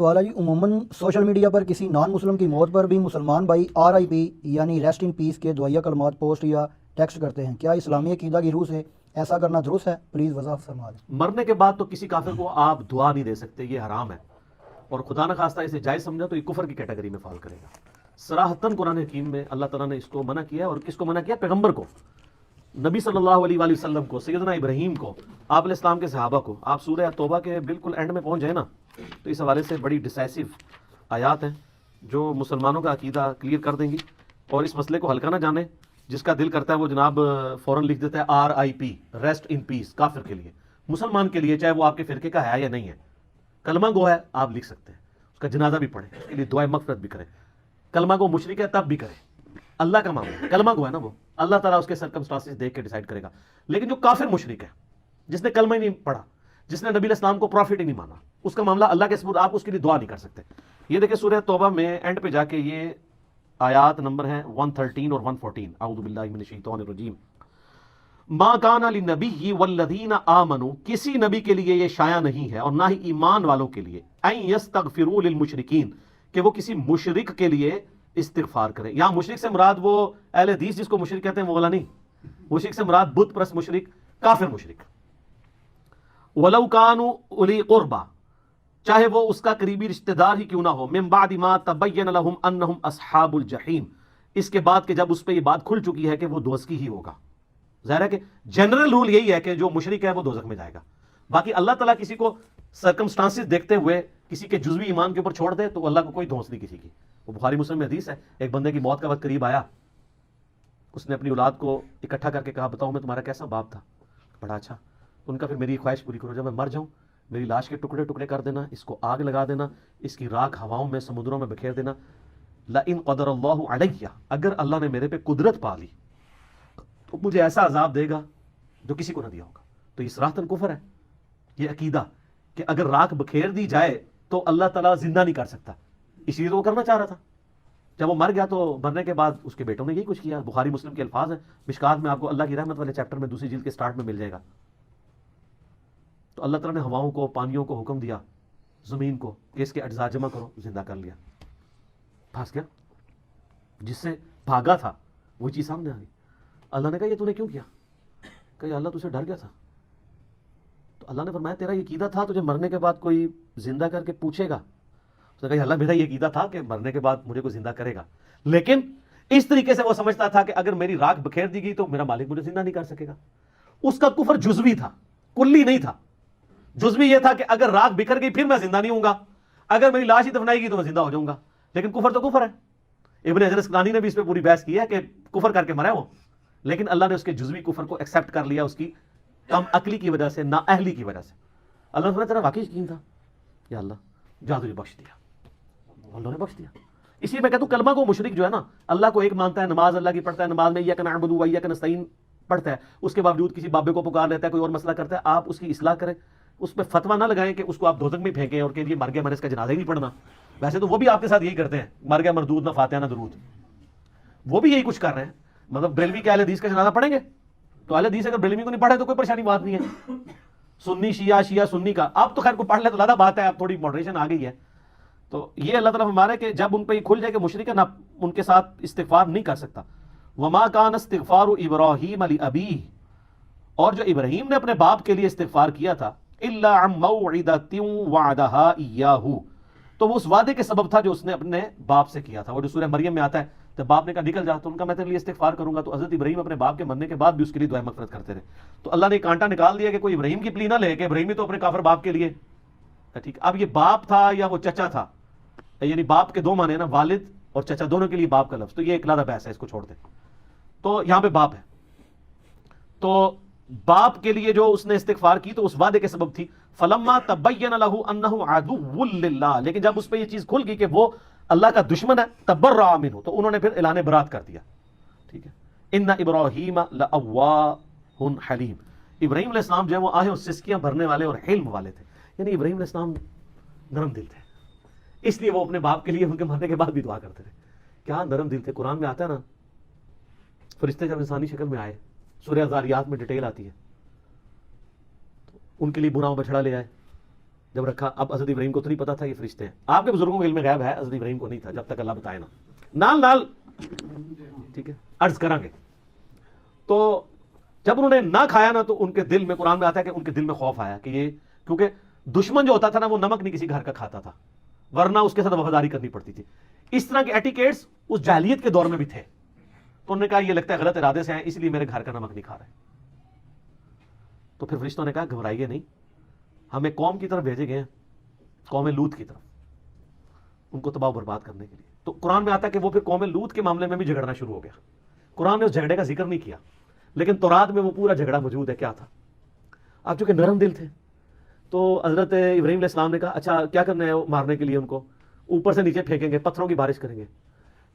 تو والا جی عموماً سوشل میڈیا پر کسی نان مسلم کی موت پر بھی مسلمان بھائی RIP یعنی ریسٹ ان پیس کے دعائیہ کلمات پوسٹ یا ٹیکسٹ کرتے ہیں. کیا اسلامی عقیدہ کی روح سے ایسا کرنا درست ہے؟ پلیز وضاحت فرما دیں. مرنے کے بعد تو کسی کافر کو آپ دعا نہیں دے سکتے، یہ حرام ہے، اور خدا نہ خواستہ اسے جائز سمجھا تو یہ کفر کی کیٹیگری میں فال کرے گا. صراحتاً قرآن حکیم میں اللہ تعالیٰ نے اس کو منع کیا ہے. اور کس کو منع کیا؟ پیغمبر کو، نبی صلی اللہ علیہ وآلہ وسلم کو، سیدنا ابراہیم کو، آپ علیہ السلام کے صحابہ کو. آپ سورہ توبہ کے بالکل اینڈ میں پہنچ جائیں نا تو اس حوالے سے بڑی ڈیسائسو آیات ہیں جو مسلمانوں کا عقیدہ کلیئر کر دیں گی. اور اس مسئلے کو ہلکا نہ جانے، جس کا دل کرتا ہے وہ جناب فوراً لکھ دیتا ہے RIP ریسٹ ان پیس. کافر کے لیے، مسلمان کے لیے، چاہے وہ آپ کے فرقے کا ہے یا نہیں ہے، کلمہ گو ہے، آپ لکھ سکتے ہیں، اس کا جنازہ بھی پڑھیں، اس کے لیے دعائے مغفرت بھی کریں. کلمہ گو مشرک ہے تب بھی کریں، اللہ کا معاملہ ہے، کلمہ گو ہے نا، وہ اللہ تعالیٰ اس کے سرکمسٹانسز دیکھ کے ڈیسائیڈ کرے گا. لیکن جو کافر مشرک ہے، جس نے کلمہ ہی نہیں پڑھا، جس نے نبی علیہ السلام کو پروفٹ ہی نہیں مانا، اس کا معاملہ اللہ کے سپرد، آپ اس کے لیے دعا نہیں کر سکتے. یہ دیکھیں سورہ توبہ میں اینڈ پہ جا کے یہ آیات نمبر ہیں 113 اور 114. اعوذ باللہ من الشیطان الرجیم. ما کان للنبی والذین آمنوا، کسی نبی کے لیے یہ شایع نہیں ہے اور نہ ہی ایمان والوں کے لیے، ان یستغفروا للمشرکین، کہ وہ کسی مشرک کے لیے استغفار کرے. یہاں مشرک سے مراد وہ اہل حدیث جس کو مشرک کہتے ہیں وہ والا نہیں، مشرک سے مراد بت پرست مشرک، کافر مشرک. ولو کانوا اولی قربا، چاہے وہ اس کا قریبی رشتہ دار ہی کیوں نہ ہو، من بعد ما تبین لهم انہم اصحاب الجحیم، اس کے بعد کہ جب اس پہ یہ بات کھل چکی ہے کہ وہ دوزخی ہی ہوگا. ظاہر ہے کہ جنرل رول یہی ہے کہ جو مشرک ہے وہ دوزخ میں جائے گا. باقی اللہ تعالیٰ کسی کو سرکمسٹانسز دیکھتے ہوئے کسی کے جزوی ایمان کے اوپر چھوڑ دے تو اللہ کو کوئی دھونس نہیں کسی کی. وہ بخاری مسلم میں حدیث ہے، ایک بندے کی موت کا وقت قریب آیا، اس نے اپنی اولاد کو اکٹھا کر کے کہا بتاؤ میں تمہارا کیسا باپ تھا؟ بڑا اچھا. ان کا پھر میری خواہش پوری کرو، جب میں مر جاؤں میری لاش کے ٹکڑے ٹکڑے کر دینا، اس کو آگ لگا دینا، اس کی راکھ ہواؤں میں سمندروں میں بکھیر دینا. لئن قدر اللہ علیہ، اگر اللہ نے میرے پہ قدرت پا لی تو مجھے ایسا عذاب دے گا جو کسی کو نہ دیا ہوگا. تو یہ صراحتاً کفر ہے، یہ عقیدہ کہ اگر راکھ بکھیر دی جائے تو اللہ تعالیٰ زندہ نہیں کر سکتا. اسی لیے وہ کرنا چاہ رہا تھا. جب وہ مر گیا تو مرنے کے بعد اس کے بیٹوں نے یہی کچھ کیا. بخاری مسلم کے الفاظ ہیں، مشکات میں آپ کو اللہ کی رحمت والے چیپٹر میں دوسری جلد کے سٹارٹ میں مل جائے گا. تو اللہ تعالیٰ نے ہواؤں کو، پانیوں کو حکم دیا، زمین کو، کہ اس کے اجزاء جمع کرو، زندہ کر لیا. پھنس گیا، جس سے بھاگا تھا وہی چیز سامنے آ گئی. اللہ نے کہا یہ تو نے کیوں کیا؟ کہ اللہ تجھے ڈر گیا تھا. تو اللہ نے فرمایا تیرا یہ عقیدہ تھا تجھے مرنے کے بعد کوئی زندہ کر کے پوچھے گا. اس نے کہا اللہ میرا یہ عقیدہ تھا کہ مرنے کے بعد مجھے کوئی زندہ کرے گا، لیکن اس طریقے سے وہ سمجھتا تھا کہ اگر میری راکھ بکھیر دی گئی تو میرا مالک مجھے زندہ نہیں کر سکے گا. اس کا کفر جزوی تھا، کلی نہیں تھا. جزوی یہ تھا کہ اگر راکھ بکھر گئی پھر میں زندہ نہیں ہوں گا، اگر میری لاش ہی دفنائی گی تو میں زندہ ہو جاؤں گا. لیکن کفر تو کفر ہے. ابن حجر اسقلانی نے بھی اس پہ پوری بحث کی ہے کہ کفر کر کے مرا ہے وہ، لیکن اللہ نے اس کے جزوی کفر کو ایکسیپٹ کر لیا، اس کی کم عقلی کی وجہ سے، نا اہلی کی وجہ سے. اللہ نے تیرا واقعی یقین تھا، یا اللہ جا تجھے بخش دیا، اللہ نے بخش دیا. اسی لیے میں کہتا ہوں کلمہ کو مشرک جو ہے نا، اللہ کو ایک مانتا ہے، نماز اللہ کی پڑھتا ہے، نماز میں ایاک نعبد و ایاک نستعین پڑھتا ہے، اس کے باوجود کسی بابے کو پکار لیتا ہے، کوئی اور مسئلہ کرتا ہے، آپ اس کی اصلاح کریں، اس پہ فتویٰ نہ لگائیں کہ اس کو آپ دوزخ میں پھینکیں اور کہ یہ مر گیا میں نے اس کا جنازہ ہی نہیں پڑھنا. ویسے تو وہ بھی آپ کے ساتھ یہی کرتے ہیں، مر گیا مردود نہ فاتحہ نہ درود، وہ بھی یہی کچھ کر رہے ہیں. مطلب بریلوی کے اہل حدیث کا جنازہ پڑھیں گے تو اہل حدیث اگر بریلوی کو نہیں پڑھے تو کوئی پریشانی بات نہیں ہے. سنی شیعہ، شیعہ سنی کا، اب تو خیر کو پڑھ لے تو زیادہ بات ہے، اب تھوڑی ماڈریشن آ گئی ہے. تو یہ اللہ تعالیٰ ہمارے کہ جب ان پہ یہ کھل جائے کہ مشرک ہے، نہ ان کے ساتھ استغفار نہیں کر سکتا. وما کان استغفار ابراہیم لابیہ، اور جو ابراہیم نے اپنے باپ کے لیے استغفار کیا تھا، الا عن موعدۃ وعدہا ایاہ، تو وہ اس وعدے کے سبب تھا جو اس نے اپنے باپ سے کیا تھا. وہ جو سورہ مریم میں آتا ہے، جب باپ نے کہا نکل جا تو ان کا میں تیرے لیے استغفار کروں گا. تو حضرت ابراہیم اپنے باپ کے مرنے کے بعد بھی اس کے لیے دعائیں مغفرت کرتے رہے. تو اللہ نے کانٹا نکال دیا کہ کوئی ابراہیم کی پلی نہ لے کہ ابراہیم بھی تو اپنے کافر باپ کے لیے. ٹھیک، اب یہ باپ تھا یا وہ چچا تھا، یعنی باپ کے دو معنی ہیں نا، والد اور چچا دونوں کے لیے باپ کا لفظ، تو یہ ایک علیحدہ بحث ہے، اس کو چھوڑ دیں. تو یہاں پہ باپ ہے، تو باپ کے لیے جو اس نے استغفار کی تو اس وعدے کے سبب تھی. فلما تبین له انه عدو للہ، لیکن جب اس پہ یہ چیز کھل گئی کہ وہ اللہ کا دشمن ہے، تبرأ منہ، تو انہوں نے پھر اعلان برات کر دیا. ٹھیک ہے، ان ابراہیم لأواہ حلیم، ابراہیم علیہ السلام جو ہے وہ آہیں اور سسکیاں بھرنے والے اور حلم والے تھے. یعنی ابراہیم علیہ السلام نرم دل تھے، اس لیے وہ اپنے باپ کے لیے ان کے مرنے کے بعد بھی دعا کرتے تھے. کیا نرم دل تھے. قرآن میں آتا ہے نا، فرشتے جب انسانی شکل میں آئے، سورہ ذاریات میں ڈیٹیل آتی ہے، ان کے لیے براؤں بچھڑا لے آئے، جب رکھا, اب حضرت ابراہیم کو تو نہیں پتا تھا یہ فرشتے ہیں. آپ کے بزرگوں کے علم میں غیب ہے, حضرت ابراہیم کو نہیں تھا جب تک اللہ بتائے نا. نال نال ٹھیک ہے عرض کریں گے. تو جب انہوں نے نہ کھایا نا تو ان کے دل میں, قرآن میں آتا ہے کہ ان کے دل میں خوف آیا کہ یہ, کیونکہ دشمن جو ہوتا تھا نا وہ نمک نہیں کسی گھر کا کھاتا تھا, ورنہ اس کے ساتھ وفاداری کرنی پڑتی تھی. اس طرح کے ایٹیکیٹس اس جاہلیت کے دور میں بھی تھے. تو انہوں نے کہا یہ لگتا ہے غلط ارادے سے ہیں, اس لیے میرے گھر کا نمک نہیں کھا رہے. تو پھر فرشتوں نے کہا گھبرائیے نہیں, ہمیں قوم کی طرف بھیجے گئے ہیں, قوم لوط کی طرف, ان کو تباہ و برباد کرنے کے لیے. تو قرآن میں آتا ہے کہ وہ پھر قوم لوط کے معاملے میں بھی جھگڑنا شروع ہو گیا. قرآن نے اس جھگڑے کا ذکر نہیں کیا, لیکن تورات میں وہ پورا جھگڑا موجود ہے. کیا تھا؟ اب چونکہ نرم دل تھے تو حضرت ابراہیم علیہ السلام نے کہا اچھا کیا کرنا ہے مارنے کے لیے, ان کو اوپر سے نیچے پھینکیں گے, پتھروں کی بارش کریں گے.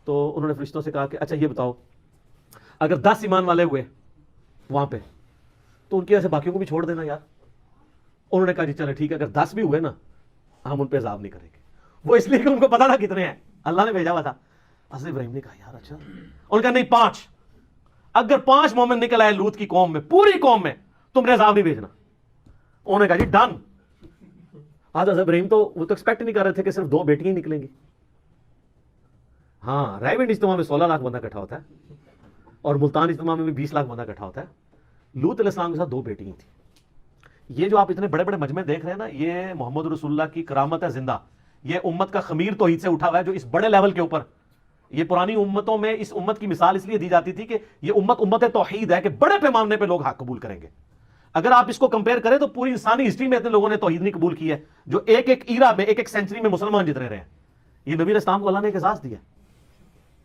تو انہوں نے فرشتوں سے کہا کہ اچھا یہ بتاؤ, اگر 10 ایمان والے ہوئے وہاں پہ تو ان کی وجہ سے باقیوں کو بھی چھوڑ دینا یار. انہوں نے کہا جی چلے ٹھیک ہے, اگر 10 بھی ہوئے نا ہم ان پہ عذاب نہیں کریں گے. وہ اس لیے کہ ان کو پتا تھا کتنے ہیں, اللہ نے بھیجا ہوا تھا. حضرت ابراہیم نے کہا یار اچھا, انہوں نے کہا نہیں 5, اگر 5 مومن نکل آئے لوط کی قوم میں, پوری قوم میں, تم نے عذاب نہیں بھیجنا. انہوں نے کہا جی ڈن. حضرت ابراہیم تو وہ تو ایکسپیکٹ نہیں کر رہے تھے کہ صرف 2 بیٹیاں ہی نکلیں گی. ہاں رائیونڈ اجتماع میں 16 لاکھ بندہ اکٹھا ہوتا ہے اور ملتان اجتماع میں بھی 20 لاکھ بندہ اکٹھا ہوتا ہے. لوط علیہ السلام کے ساتھ 2 بیٹیاں تھیں. یہ جو آپ اتنے بڑے بڑے مجمع دیکھ رہے ہیں نا, یہ محمد رسول اللہ کی کرامت ہے زندہ. یہ امت کا خمیر توحید سے اٹھا ہوا ہے جو اس بڑے لیول کے اوپر, یہ پرانی امتوں میں اس امت کی مثال اس لیے دی جاتی تھی کہ یہ امت توحید ہے کہ بڑے پیمانے پہ لوگ حق قبول کریں گے. اگر آپ اس کو کمپیئر کریں تو پوری انسانی ہسٹری میں اتنے لوگوں نے توحید نہیں قبول کی ہے جو ایک ایک ایرا میں, ایک ایک سینچری میں مسلمان جتنے رہے ہیں. یہ نبی علیہ السلام کو اللہ نے ایک اعزاز دیا.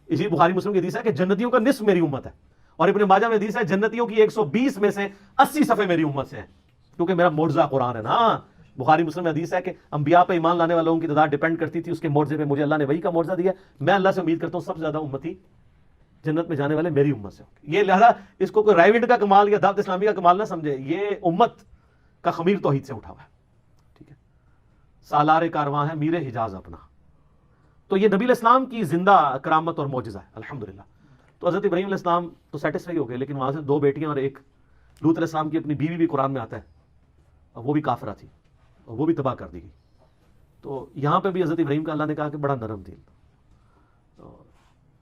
اسی بخاری مسلم کی حدیث ہے کہ جنتیوں کا نصف میری امت ہے, اور ابن ماجہ میں حدیث ہے جنتیوں کی 120 میں سے 80 صفحے میری امت سے ہیں, کیونکہ میرا معجزہ قرآن ہے نا. بخاری مسلم میں حدیث ہے کہ انبیاء پہ ایمان لانے والوں کی تعداد ڈیپینڈ کرتی تھی اس کے معجزے پہ. مجھے اللہ نے وہی کا معجزہ دیا, میں اللہ سے امید کرتا ہوں سب سے زیادہ امتی جنت میں جانے والے میری امت سے ہوں. یہ لہذا اس کو کوئی رائیونڈ کا کمال یا دعوت اسلامی کا کمال نہ سمجھے, یہ امت کا خمیر توحید سے اٹھا ہوا ہے. ٹھیک ہے, سالار کارواں ہے میر حجاز اپنا. تو یہ نبی علیہ السلام کی زندہ کرامت اور معجزہ ہے الحمدللہ. تو حضرت ابراہیم علیہ السلام تو سیٹسفائی ہو گئے, لیکن وہاں سے 2 بیٹیاں اور ایک لوط علیہ السلام کی اپنی بیوی بھی قرآن میں آتا ہے, اور وہ بھی کافرہ تھی اور وہ بھی تباہ کر دی گئی. تو یہاں پہ بھی حضرت ابراہیم کا اللہ نے کہا کہ بڑا نرم دل,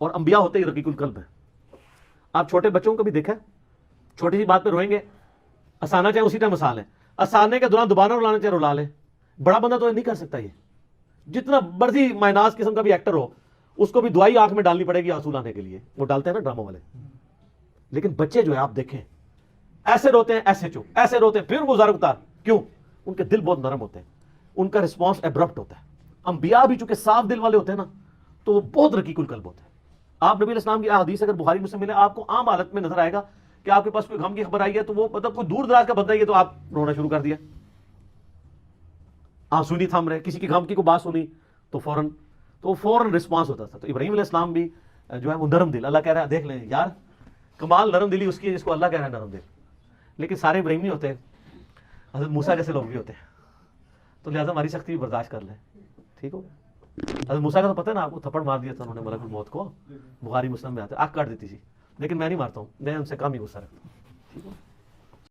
اور انبیاء ہوتے ہی رقیق القلب ہیں. آپ چھوٹے بچوں کو بھی دیکھا, چھوٹی سی بات پہ روئیں گے, ہنسانا چاہے اسی ٹائم ہنسا لیں, ہنسانے کے دوران دوبارہ رلانا چاہے رلا لیں. بڑا بندہ تو نہیں کر سکتا. یہ جتنا مرضی مائناس قسم کا بھی ایکٹر ہو, اس کو بھی دوائی آنکھ میں ڈالنی پڑے گی آنسو لانے کے لیے, وہ ڈالتے ہیں نا ڈراموں والے. لیکن بچے جو ہے آپ دیکھیں ایسے روتے ہیں, ایسے چپ, ایسے روتے ہیں, پھر وہ زار اتار. کیوں؟ ان کے دل بہت نرم ہوتے ہیں, ان کا رسپانس ایبرپٹ ہوتا ہے. انبیاء بھی چونکہ صاف دل والے ہوتے ہیں نا, تو وہ بہت رقیق القلب ہوتے ہیں. آپ نبی علیہ السلام کی حدیث اگر بخاری مسلم ملے, آپ کو عام حالت میں نظر آئے گا کہ آپ کے پاس کوئی غم کی خبر آئی ہے تو وہ مطلب کوئی دور دراز کا بندہ ہی ہے تو آپ رونا شروع کر دیا, آنسو نہیں تھام رہے. کسی کی غم کی کوئی بات سنی تو فوراً رسپانس ہوتا تھا. تو ابراہیم علیہ السلام بھی جو ہے وہ نرم دل, اللہ کہہ رہا ہے دیکھ لیں یار کمال نرم دلی اس کی ہے جس کو اللہ کہہ رہا ہے نرم دل. لیکن سارے ابراہیم نہیں ہوتے, حضرت موسیٰ جیسے لوگ بھی ہوتے ہیں, تو لہٰذا ہماری سختی بھی برداشت کر لیں. ٹھیک ہو گیا. حضرت موسیٰ کا تو پتہ ہے نا آپ کو, تھپڑ مار دیا تھا انہوں نے ملک الموت کو, بخاری مسلم میں آتا ہے, آنکھ کاٹ دیتی تھی. لیکن میں نہیں مارتا ہوں, میں ان سے کم ہی غصہ رکھتا ہوں. ٹھیک ہو.